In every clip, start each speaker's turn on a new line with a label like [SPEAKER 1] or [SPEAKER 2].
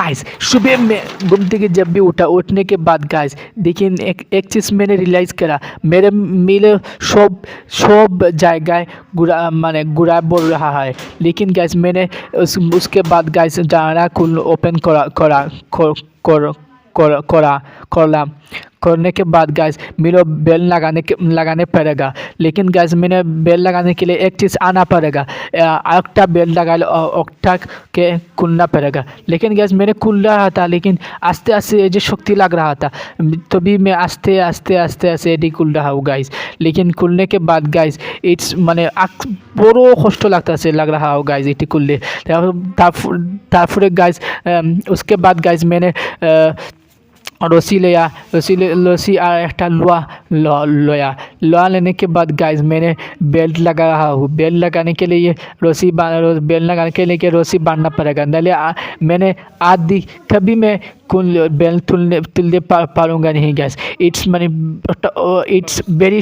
[SPEAKER 1] Guys सुबह में घूम থেকে जब भी उठने के बाद गाइस देखिए एक चीज़ मैंने रियलाइज़ करा मेरे मिले सब জায়গায় गुड़ा बोल रहा है लेकिन गाइस मैंने उसके बाद गाइस जाना खुल ओपन करला करने के बाद गाइस मेरे बेल लगाने पड़ेगा लेकिन गाइस मैंने बेल लगाने के लिए एक चीज़ आना पड़ेगा একটা बेल लगा একটা के खुलना पड़ेगा लेकिन गाइस मैंने खुल रहा था लेकिन आस्ते आस्ते ये जो शक्ति लग रहा था तभी मैं आस्ते आस्ते आस्ते आस्ते एडी खुल रहा हूँ गाइस लेकिन खुलने के बाद गाइस इट्स माने বড় কষ্ট লাগতেছে लग रहा हो गाइस এটি खुलले তারপরে गाइस उसके बाद गाइस मैंने रस्सी लिया रस्सी और एक लोहा लेने के बाद गाइस मैंने बेल्ट लगा रहा हूँ बेल्ट लगाने के लिए बेल्ट लगाने के लिए रस्सी बांधना पड़ेगा नहीं मैंने आदि कभी मैं बेल्ट तुलने पारूँगा नहीं guys it's very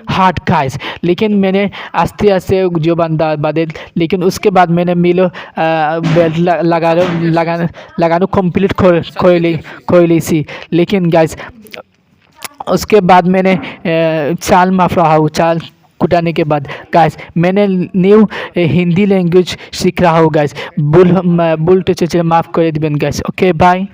[SPEAKER 1] hard guys लेकिन मैंने आस्ते आस्ते जो बांधे लेकिन उसके बाद मैंने बेल्ट लगाना कंप्लीट कर ली सी लेकिन गाइस उसके बाद मैंने चाल माफ रहा हूँ चाल कुटाने के बाद गाइस मैंने न्यू हिंदी लैंग्वेज सीख रहा हूँ गाइस भूल टूटे माफ़ कर दिबेन गाइस ओके बाय।